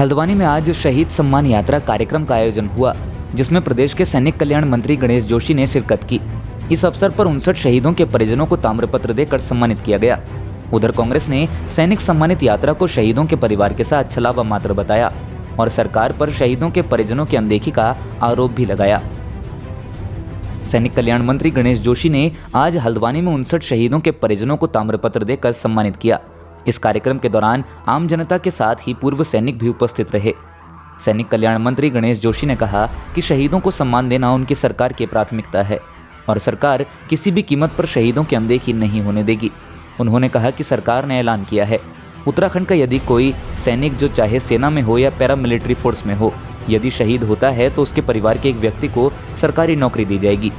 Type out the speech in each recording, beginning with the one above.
हल्द्वानी में आज शहीद सम्मान यात्रा कार्यक्रम का आयोजन हुआ, जिसमें प्रदेश के सैनिक कल्याण मंत्री गणेश जोशी ने शिरकत की। इस अवसर पर 59 शहीदों के परिजनों को ताम्रपत्र देकर सम्मानित किया गया। उधर कांग्रेस ने सैनिक सम्मानित यात्रा को शहीदों के परिवार के साथ छलावा मात्र बताया और सरकार पर शहीदों के परिजनों की अनदेखी का आरोप भी लगाया। सैनिक कल्याण मंत्री गणेश जोशी ने आज हल्द्वानी में 59 शहीदों के परिजनों को ताम्रपत्र देकर सम्मानित किया। इस कार्यक्रम के दौरान आम जनता के साथ ही पूर्व सैनिक भी उपस्थित रहे। सैनिक कल्याण मंत्री गणेश जोशी ने कहा कि शहीदों को सम्मान देना उनकी सरकार की प्राथमिकता है और सरकार किसी भी कीमत पर शहीदों की अनदेखी नहीं होने देगी। उन्होंने कहा कि सरकार ने ऐलान किया है, उत्तराखंड का यदि कोई सैनिक, जो चाहे सेना में हो या पैरामिलिट्री फोर्स में हो, यदि शहीद होता है तो उसके परिवार के एक व्यक्ति को सरकारी नौकरी दी जाएगी,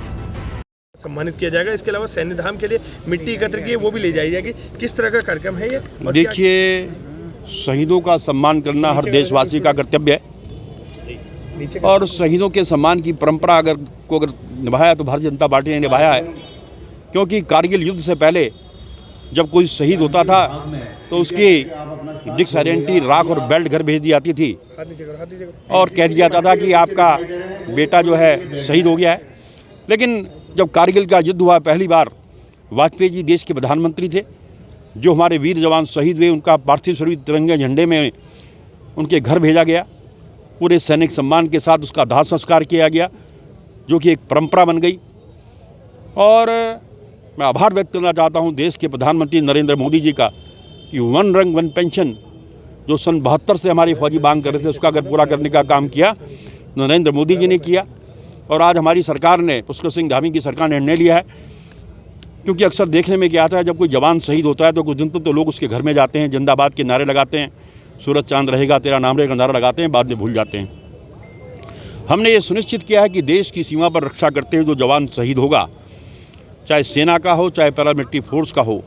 सम्मानित किया जाएगा। इसके अलावा सैन्य धाम के लिए मिट्टी एकत्र की वो भी ले जाई जाएगी। किस तरह का कार्यक्रम है ये? देखिए, शहीदों का सम्मान करना हर देशवासी का कर्तव्य है और शहीदों के सम्मान की परंपरा अगर निभाया तो भारतीय जनता पार्टी ने निभाया है। क्योंकि कारगिल युद्ध से पहले जब कोई शहीद होता था तो उसकी डिस्क आइडेंटिटी, राख और बेल्ट घर भेज दी जाती थी और कह दिया जाता था कि आपका बेटा जो है शहीद हो गया है। लेकिन जब कारगिल का युद्ध हुआ, पहली बार वाजपेयी जी देश के प्रधानमंत्री थे। जो हमारे वीर जवान शहीद हुए उनका पार्थिव शरीर तिरंगे झंडे में उनके घर भेजा गया। पूरे सैनिक सम्मान के साथ उसका दाह संस्कार किया गया, जो कि एक परंपरा बन गई। और मैं आभार व्यक्त करना चाहता हूं देश के प्रधानमंत्री नरेंद्र मोदी जी का कि वन रंग वन पेंशन जो सन 72 से हमारी फौजी मांग कर रहे थे, उसका अगर पूरा करने का काम किया नरेंद्र मोदी जी ने किया। और आज हमारी सरकार ने, पुष्कर सिंह धामी की सरकार ने निर्णय लिया है। क्योंकि अक्सर देखने में क्या आता है, जब कोई जवान शहीद होता है तो कुछ दिन तो लोग उसके घर में जाते हैं, जिंदाबाद के नारे लगाते हैं, सूरज चांद रहेगा तेरा नाम रहेगा नारा लगाते हैं, बाद में भूल जाते हैं। हमने ये सुनिश्चित किया है कि देश की सीमा पर रक्षा करते हुए जो जवान शहीद होगा, चाहे सेना का हो चाहे पैरामिलिट्री फोर्स का हो,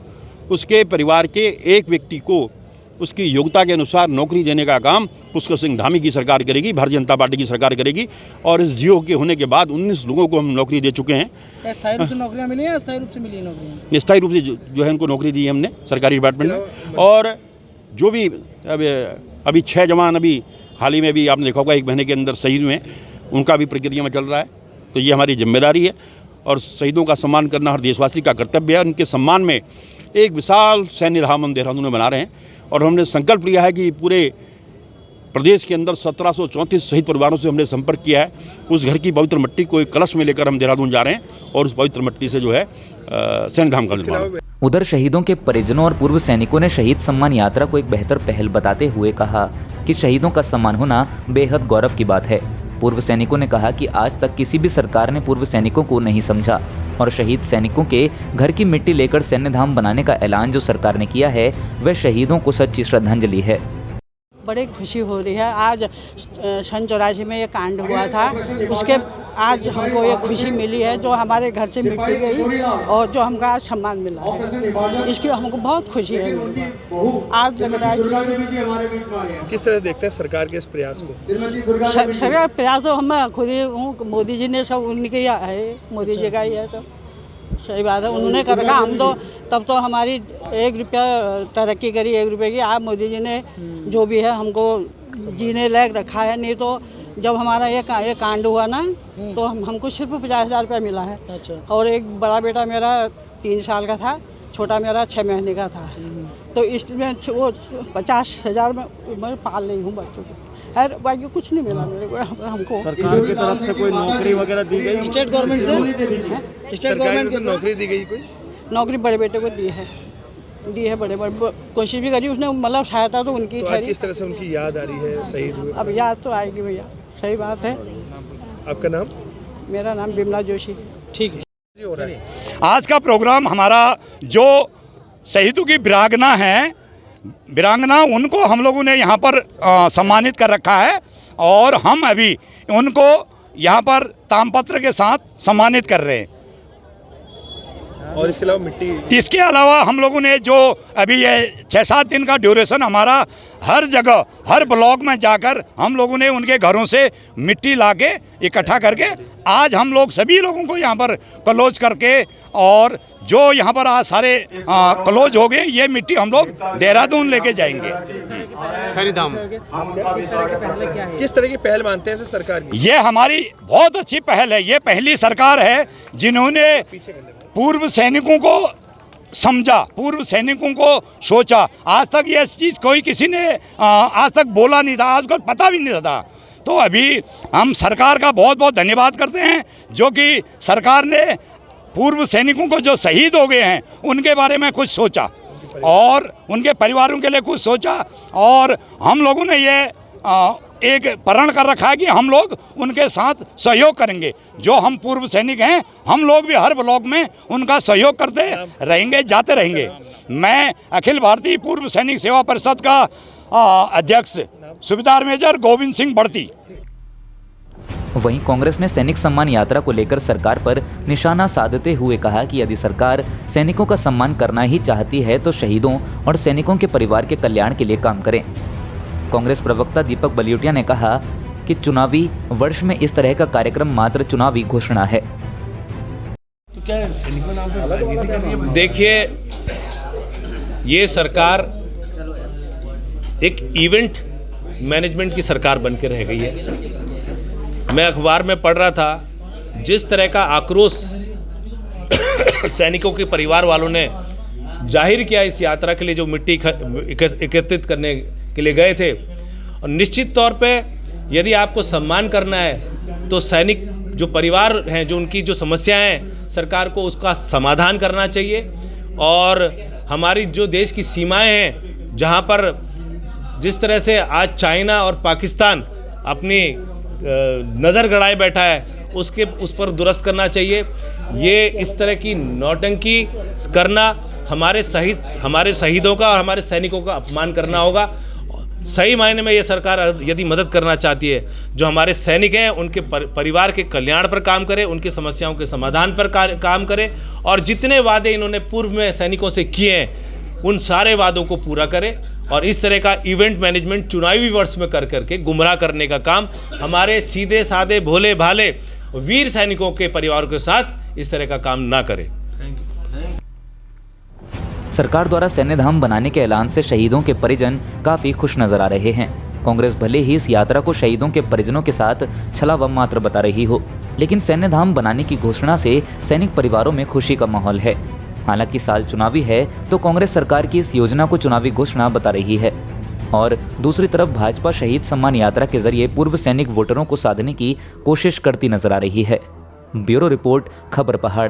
उसके परिवार के एक व्यक्ति को उसकी योग्यता के अनुसार नौकरी देने का काम पुष्कर सिंह धामी की सरकार करेगी, भारतीय जनता पार्टी की सरकार करेगी। और इस जियो के होने के बाद 19 लोगों को हम नौकरी दे चुके हैं। स्थायी रूप से नौकरियां मिली हैं, अस्थायी रूप से मिली नौकरियां? स्थायी रूप से जो है उनको नौकरी दी है हमने सरकारी डिपार्टमेंट में। और जो भी अभी 6 जवान अभी हाल ही में भी आपने देखा होगा 1 महीने के अंदर शहीद हुए, उनका भी प्रक्रिया में चल रहा है। तो ये हमारी जिम्मेदारी है और शहीदों का सम्मान करना हर देशवासी का कर्तव्य है। उनके सम्मान में एक विशाल सैन्य धाम हम देहरादून में बना रहे हैं और हमने संकल्प लिया है कि पूरे प्रदेश के अंदर 1734 शहीद परिवारों से हमने संपर्क किया है। उस घर की पवित्र मिट्टी को एक कलश में लेकर हम देहरादून जा रहे हैं और उस पवित्र मिट्टी से जो है सैन्य धाम का निर्माण। उधर शहीदों के परिजनों और पूर्व सैनिकों ने शहीद सम्मान यात्रा को एक बेहतर पहल बताते हुए कहा कि शहीदों का सम्मान होना बेहद गौरव की बात है। पूर्व सैनिकों ने कहा कि आज तक किसी भी सरकार ने पूर्व सैनिकों को नहीं समझा और शहीद सैनिकों के घर की मिट्टी लेकर सैन्य धाम बनाने का ऐलान जो सरकार ने किया है, वह शहीदों को सच्ची श्रद्धांजलि है। बड़ी खुशी हो रही है। आज सन 84 में ये कांड हुआ था, उसके आज हमको ये खुशी मिली है जो हमारे घर से मिट्टी गई और जो हमको आज सम्मान मिला है, इसकी हमको बहुत खुशी है। आज लग रहा है किस तरह देखते हैं सरकार के इस प्रयास को? सरकार प्रयास तो हम खुद ही हूँ, मोदी जी ने सब उनके ही है, मोदी जी का ही है। तो सही बात है, उन्होंने कर रखा। हम तो तब तो हमारी 1 रुपया तरक्की करी 1 रुपये की। आज मोदी जी ने जो भी है हमको जीने लायक रखा है। नहीं तो जब हमारा ये कांड हुआ ना तो हमको सिर्फ 50,000 रुपया मिला है। अच्छा। और एक बड़ा बेटा मेरा 3 साल का था, छोटा मेरा 6 महीने का था। तो इसमें वो 50,000 में मैं पाल नहीं हूँ बच्चों को। अरे बाकी कुछ नहीं मिला मेरे को। हमको सरकार की तरफ से कोई नौकरी वगैरह दी गई? स्टेट गवर्नमेंट से, स्टेट गवर्नमेंट की नौकरी दी गई? कोई नौकरी बड़े बेटे को दी है बड़े कोशिश भी करी उसने, मतलब सहायता तो उनकी तो आज किस तरह से उनकी याद आ रही है शहीद हुए? अब याद तो आएगी भैया, सही बात है। आपका नाम? मेरा नाम बिमला जोशी। ठीक है। आज का प्रोग्राम हमारा जो शहीदों की वीरांगना उनको हम लोगों ने यहाँ पर सम्मानित कर रखा है और हम अभी उनको यहाँ पर ताम्रपत्र के साथ सम्मानित कर रहे हैं। और इसके अलावा मिट्टी, इसके अलावा हम लोगों ने जो अभी ये 6-7 दिन का ड्यूरेशन हमारा हर जगह हर ब्लॉक में जाकर हम लोगों ने उनके घरों से मिट्टी लाके इकट्ठा करके आज हम लोग सभी लोगों को यहाँ पर क्लोज करके और जो यहाँ पर आज सारे क्लोज हो गए, ये मिट्टी हम लोग देहरादून लेके जाएंगे। किस तरह की पहल मानते हैं सरकार की? ये हमारी बहुत अच्छी पहल है। ये पहली सरकार है जिन्होंने पूर्व सैनिकों को समझा, पूर्व सैनिकों को सोचा। आज तक ये चीज़ कोई किसी ने आज तक बोला नहीं था, आज तक पता भी नहीं था। तो अभी हम सरकार का बहुत बहुत धन्यवाद करते हैं, जो कि सरकार ने पूर्व सैनिकों को जो शहीद हो गए हैं उनके बारे में कुछ सोचा और उनके परिवारों के लिए कुछ सोचा। और हम लोगों ने ये एक प्रण कर रखा है कि हम लोग उनके साथ सहयोग करेंगे। जो हम पूर्व सैनिक हैं, हम लोग भी हर ब्लॉक में उनका सहयोग करते रहेंगे, जाते रहेंगे। मैं अखिल भारतीय पूर्व सैनिक सेवा परिषद का अध्यक्ष सूबेदार मेजर गोविंद सिंह बढ़ती। वहीं कांग्रेस ने सैनिक सम्मान यात्रा को लेकर सरकार पर निशाना साधते हुए कहा कि यदि सरकार सैनिकों का सम्मान करना ही चाहती है तो शहीदों और सैनिकों के परिवार के कल्याण के लिए काम करें। कांग्रेस प्रवक्ता दीपक बलियोटिया ने कहा कि चुनावी वर्ष में इस तरह का कार्यक्रम मात्र चुनावी घोषणा है। तो क्या सैनिकों नाम पे राजनीति कर रही है? देखिए, ये सरकार एक इवेंट मैनेजमेंट की सरकार बन के रह गई है। मैं अखबार में पढ़ रहा था, जिस तरह का आक्रोश सैनिकों के परिवार वालों ने जाहिर किया इस यात्रा के लिए, जो मिट्टी एकत्रित करने के लिए गए थे। और निश्चित तौर पे यदि आपको सम्मान करना है तो सैनिक जो परिवार हैं, जो उनकी जो समस्याएं हैं, सरकार को उसका समाधान करना चाहिए। और हमारी जो देश की सीमाएं हैं, जहां पर जिस तरह से आज चाइना और पाकिस्तान अपनी नज़र गड़ाए बैठा है, उस पर दुरुस्त करना चाहिए। ये इस तरह की नौटंकी करना हमारे शहीदों का और हमारे सैनिकों का अपमान करना होगा। सही मायने में ये सरकार यदि मदद करना चाहती है, जो हमारे सैनिक हैं उनके परिवार के कल्याण पर काम करे, उनकी समस्याओं के समाधान पर काम करे, और जितने वादे इन्होंने पूर्व में सैनिकों से किए हैं उन सारे वादों को पूरा करे। और इस तरह का इवेंट मैनेजमेंट चुनावी वर्ष में कर करके गुमराह करने का काम हमारे सीधे साधे भोले भाले वीर सैनिकों के परिवारों के साथ इस तरह का काम ना करे। सरकार द्वारा सैन्य धाम बनाने के ऐलान से शहीदों के परिजन काफी खुश नजर आ रहे हैं। कांग्रेस भले ही इस यात्रा को शहीदों के परिजनों के साथ छलावा मात्र बता रही हो, लेकिन सैन्य धाम बनाने की घोषणा से सैनिक परिवारों में खुशी का माहौल है। हालांकि साल चुनावी है तो कांग्रेस सरकार की इस योजना को चुनावी घोषणा बता रही है, और दूसरी तरफ भाजपा शहीद सम्मान यात्रा के जरिए पूर्व सैनिक वोटरों को साधने की कोशिश करती नजर आ रही है। ब्यूरो रिपोर्ट, खबर पहाड़।